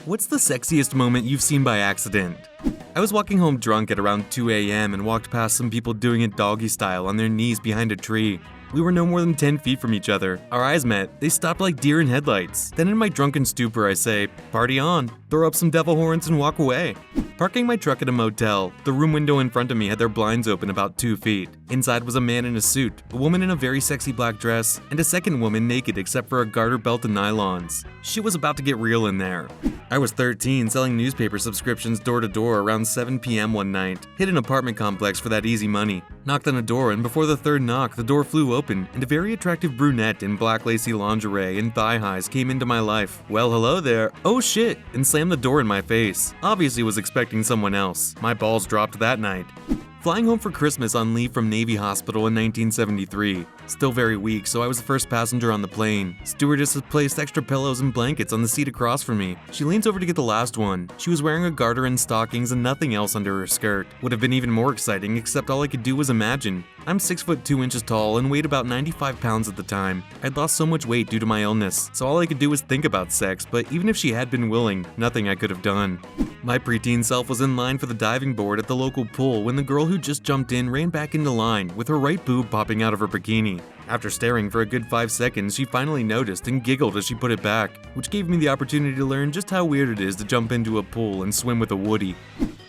What's the sexiest moment you've seen by accident? I was walking home drunk at around 2 a.m. and walked past some people doing it doggy style on their knees behind a tree. We were no more than 10 feet from each other. Our eyes met. They stopped like deer in headlights. Then in my drunken stupor I say, "Party on," throw up some devil horns and walk away. Parking my truck at a motel, the room window in front of me had their blinds open about 2 feet. Inside was a man in a suit, a woman in a very sexy black dress, and a second woman naked except for a garter belt and nylons. She was about to get real in there. I was 13, selling newspaper subscriptions door to door around 7 p.m. one night. Hit an apartment complex for that easy money. Knocked on a door, and before the third knock, the door flew open, and a very attractive brunette in black lacy lingerie and thigh highs came into my life. "Well, hello there. Oh shit," and slammed the door in my face. Obviously was expecting someone else. My balls dropped that night. Flying home for Christmas on leave from Navy Hospital in 1973. Still very weak, so I was the first passenger on the plane. Stewardess had placed extra pillows and blankets on the seat across from me. She leans over to get the last one. She was wearing a garter and stockings and nothing else under her skirt. Would have been even more exciting, except all I could do was imagine. I'm 6 foot 2 inches tall and weighed about 95 pounds at the time. I'd lost so much weight due to my illness, so all I could do was think about sex, but even if she had been willing, nothing I could have done. My preteen self was in line for the diving board at the local pool when the girl who just jumped in ran back into line with her right boob popping out of her bikini. After staring for a good 5 seconds, she finally noticed and giggled as she put it back, which gave me the opportunity to learn just how weird it is to jump into a pool and swim with a woody.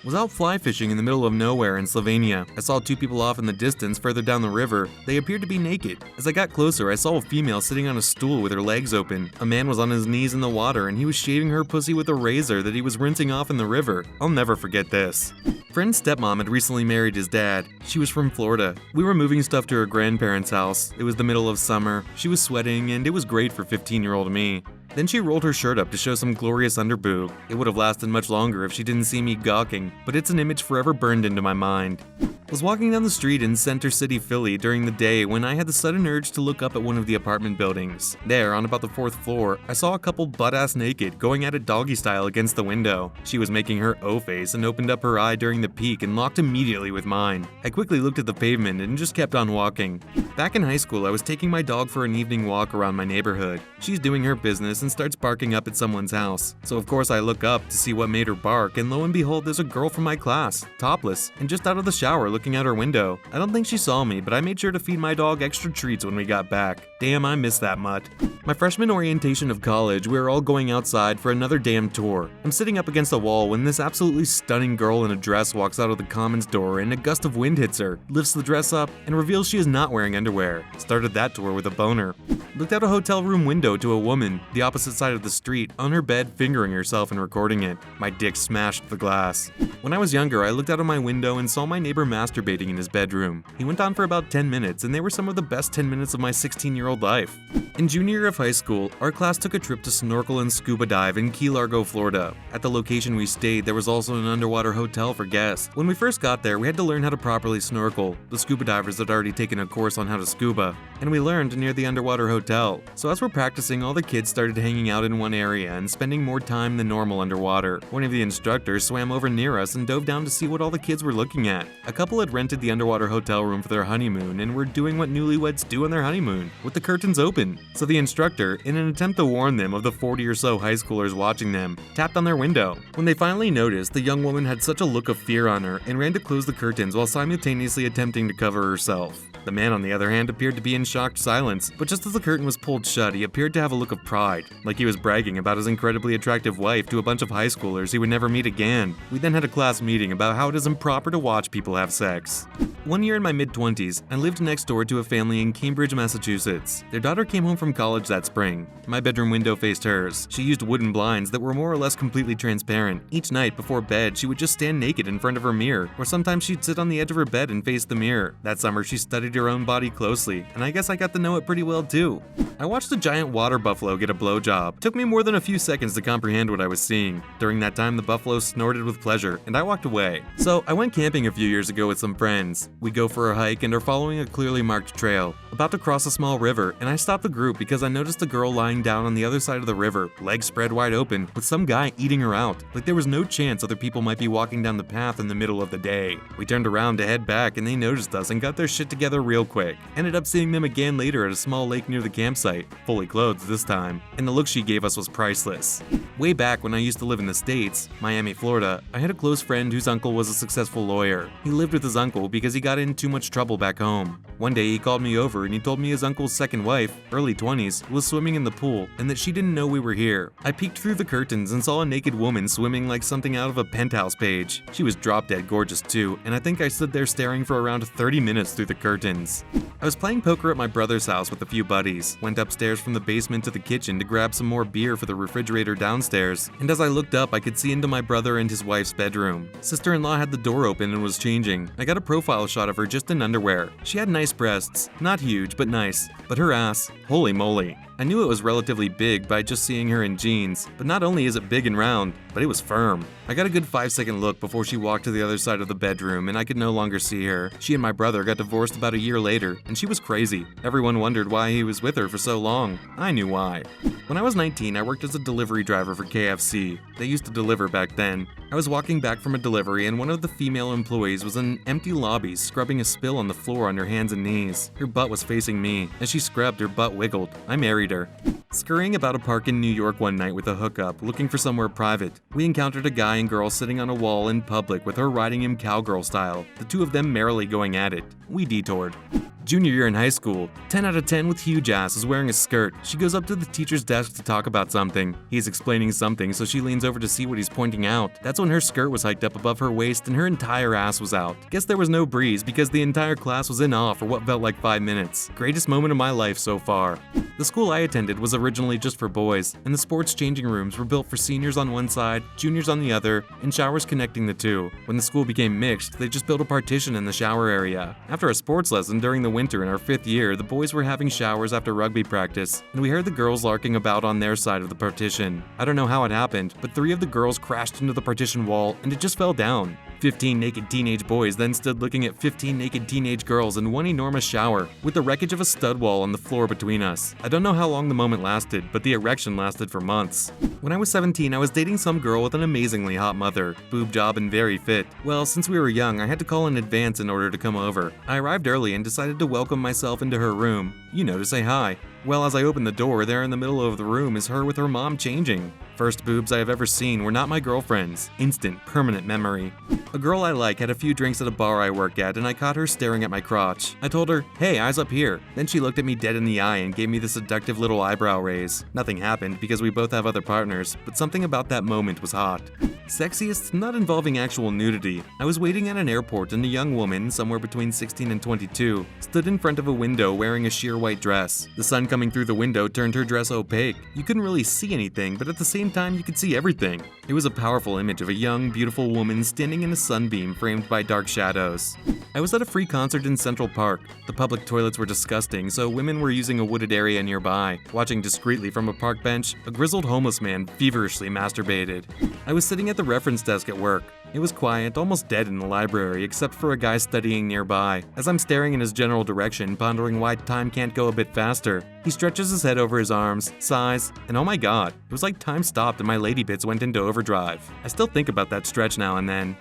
Was out fly fishing in the middle of nowhere in Slovenia. I saw 2 people off in the distance further down the river. They appeared to be naked. As I got closer, I saw a female sitting on a stool with her legs open. A man was on his knees in the water and he was shaving her pussy with a razor that he was rinsing off in the river. I'll never forget this. Friend's stepmom had recently married his dad. She was from Florida. We were moving stuff to her grandparents' house. It was the middle of summer. She was sweating and it was great for 15-year-old me. Then she rolled her shirt up to show some glorious underboob. It would have lasted much longer if she didn't see me gawking, but it's an image forever burned into my mind. I was walking down the street in Center City, Philly during the day when I had the sudden urge to look up at one of the apartment buildings. There, on about the 4th floor, I saw a couple butt-ass naked going at it doggy style against the window. She was making her O face and opened up her eye during the peek and locked immediately with mine. I quickly looked at the pavement and just kept on walking. Back in high school, I was taking my dog for an evening walk around my neighborhood. She's doing her business and starts barking up at someone's house. So of course I look up to see what made her bark, and lo and behold, there's a girl from my class, topless, and just out of the shower looking out her window. I don't think she saw me, but I made sure to feed my dog extra treats when we got back. Damn, I miss that mutt. My freshman orientation of college, we were all going outside for another damn tour. I'm sitting up against a wall when this absolutely stunning girl in a dress walks out of the commons door and a gust of wind hits her, lifts the dress up, and reveals she is not wearing underwear. Started that tour with a boner. Looked out a hotel room window to a woman, the opposite side of the street, on her bed fingering herself and recording it. My dick smashed the glass. When I was younger, I looked out of my window and saw my neighbor masturbating in his bedroom. He went on for about 10 minutes, and they were some of the best 10 minutes of my 16-year-old life. In junior year of high school, our class took a trip to snorkel and scuba dive in Key Largo, Florida. At the location we stayed, there was also an underwater hotel for guests. When we first got there, we had to learn how to properly snorkel. The scuba divers had already taken a course on how to scuba, and we learned near the underwater hotel. So as we're practicing, all the kids started hanging out in one area and spending more time than normal underwater. One of the instructors swam over near us and dove down to see what all the kids were looking at. A couple had rented the underwater hotel room for their honeymoon and were doing what newlyweds do on their honeymoon, with the curtains open. So the instructor, in an attempt to warn them of the 40 or so high schoolers watching them, tapped on their window. When they finally noticed, the young woman had such a look of fear on her and ran to close the curtains while simultaneously attempting to cover herself. The man, on the other hand, appeared to be in shocked silence, but just as the curtain was pulled shut, he appeared to have a look of pride, like he was bragging about his incredibly attractive wife to a bunch of high schoolers he would never meet again. We then had a class meeting about how it is improper to watch people have sex. One year in my mid-20s, I lived next door to a family in Cambridge, Massachusetts. Their daughter came home from college that spring. My bedroom window faced hers. She used wooden blinds that were more or less completely transparent. Each night before bed, she would just stand naked in front of her mirror, or sometimes she'd sit on the edge of her bed and face the mirror. That summer, she studied her own body closely, and I guess I got to know it pretty well too. I watched a giant water buffalo get a blowjob. Took me more than a few seconds to comprehend what I was seeing. During that time, the buffalo snorted with pleasure, and I walked away. So I went camping a few years ago with some friends. We go for a hike and are following a clearly marked trail, about to cross a small river, and I stopped the group because I noticed a girl lying down on the other side of the river, legs spread wide open, with some guy eating her out. Like there was no chance other people might be walking down the path in the middle of the day. We turned around to head back and they noticed us and got their shit together her real quick. Ended up seeing them again later at a small lake near the campsite, fully clothed this time, and the look she gave us was priceless. Way back when I used to live in the States, Miami, Florida, I had a close friend whose uncle was a successful lawyer. He lived with his uncle because he got in too much trouble back home. One day he called me over and he told me his uncle's second wife, early 20s, was swimming in the pool and that she didn't know we were here. I peeked through the curtains and saw a naked woman swimming like something out of a Penthouse page. She was drop-dead gorgeous too, and I think I stood there staring for around 30 minutes through the curtains. I was playing poker at my brother's house with a few buddies, went upstairs from the basement to the kitchen to grab some more beer for the refrigerator downstairs, and as I looked up I could see into my brother and his wife's bedroom. Sister-in-law had the door open and was changing. I got a profile shot of her just in underwear. She had nice breasts, not huge but nice, but her ass, holy moly. I knew it was relatively big by just seeing her in jeans, but not only is it big and round, but it was firm. I got a good 5-second look before she walked to the other side of the bedroom and I could no longer see her. She and my brother got divorced about a year later, and she was crazy. Everyone wondered why he was with her for so long. I knew why. When I was 19, I worked as a delivery driver for KFC. They used to deliver back then. I was walking back from a delivery and one of the female employees was in an empty lobby scrubbing a spill on the floor on her hands and knees. Her butt was facing me. As she scrubbed, her butt wiggled. I married her. Scurrying about a park in New York one night with a hookup, looking for somewhere private, we encountered a guy and girl sitting on a wall in public with her riding him cowgirl style, the two of them merrily going at it. We detoured. Junior year in high school, 10 out of 10 with huge ass is wearing a skirt. She goes up to the teacher's desk to talk about something. He's explaining something, so she leans over to see what he's pointing out. That's when her skirt was hiked up above her waist and her entire ass was out. Guess there was no breeze because the entire class was in awe for what felt like 5 minutes. Greatest moment of my life so far. The school I attended was originally just for boys, and the sports changing rooms were built for seniors on one side, juniors on the other, and showers connecting the two. When the school became mixed, they just built a partition in the shower area. After a sports lesson during the winter in our 5th year, the boys were having showers after rugby practice, and we heard the girls larking about on their side of the partition. I don't know how it happened, but 3 of the girls crashed into the partition wall and it just fell down. 15 naked teenage boys then stood looking at 15 naked teenage girls in one enormous shower, with the wreckage of a stud wall on the floor between us. I don't know how long the moment lasted, but the erection lasted for months. When I was 17, I was dating some girl with an amazingly hot mother, boob job and very fit. Well, since we were young, I had to call in advance in order to come over. I arrived early and decided to welcome myself into her room, to say hi. Well, as I opened the door, there in the middle of the room is her with her mom changing. First boobs I have ever seen were not my girlfriend's. Instant, permanent memory. A girl I like had a few drinks at a bar I work at and I caught her staring at my crotch. I told her, "Hey, eyes up here." Then she looked at me dead in the eye and gave me the seductive little eyebrow raise. Nothing happened because we both have other partners, but something about that moment was hot. Sexiest, not involving actual nudity. I was waiting at an airport and a young woman, somewhere between 16 and 22, stood in front of a window wearing a sheer white dress. The sun coming through the window turned her dress opaque. You couldn't really see anything, but at the same time you could see everything. It was a powerful image of a young, beautiful woman standing in a sunbeam framed by dark shadows. I was at a free concert in Central Park. The public toilets were disgusting, so women were using a wooded area nearby. Watching discreetly from a park bench, a grizzled homeless man feverishly masturbated. I was sitting at the reference desk at work. It was quiet, almost dead in the library, except for a guy studying nearby. As I'm staring in his general direction, pondering why time can't go a bit faster, he stretches his head over his arms, sighs, and oh my god, it was like time stopped and my lady bits went into overdrive. I still think about that stretch now and then.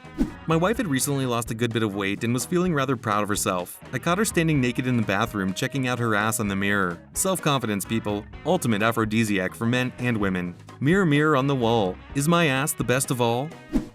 My wife had recently lost a good bit of weight and was feeling rather proud of herself. I caught her standing naked in the bathroom, checking out her ass in the mirror. Self-confidence, people. Ultimate aphrodisiac for men and women. Mirror, mirror on the wall. Is my ass the best of all?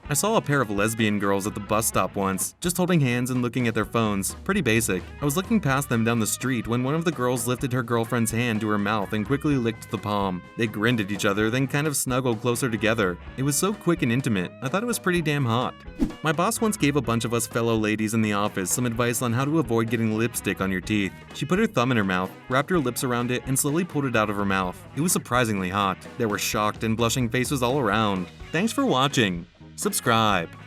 I saw a pair of lesbian girls at the bus stop once, just holding hands and looking at their phones. Pretty basic. I was looking past them down the street when one of the girls lifted her girlfriend's hand to her mouth and quickly licked the palm. They grinned at each other, then kind of snuggled closer together. It was so quick and intimate, I thought it was pretty damn hot. My boss once gave a bunch of us fellow ladies in the office some advice on how to avoid getting lipstick on your teeth. She put her thumb in her mouth, wrapped her lips around it, and slowly pulled it out of her mouth. It was surprisingly hot. There were shocked and blushing faces all around. Thanks for watching. Subscribe.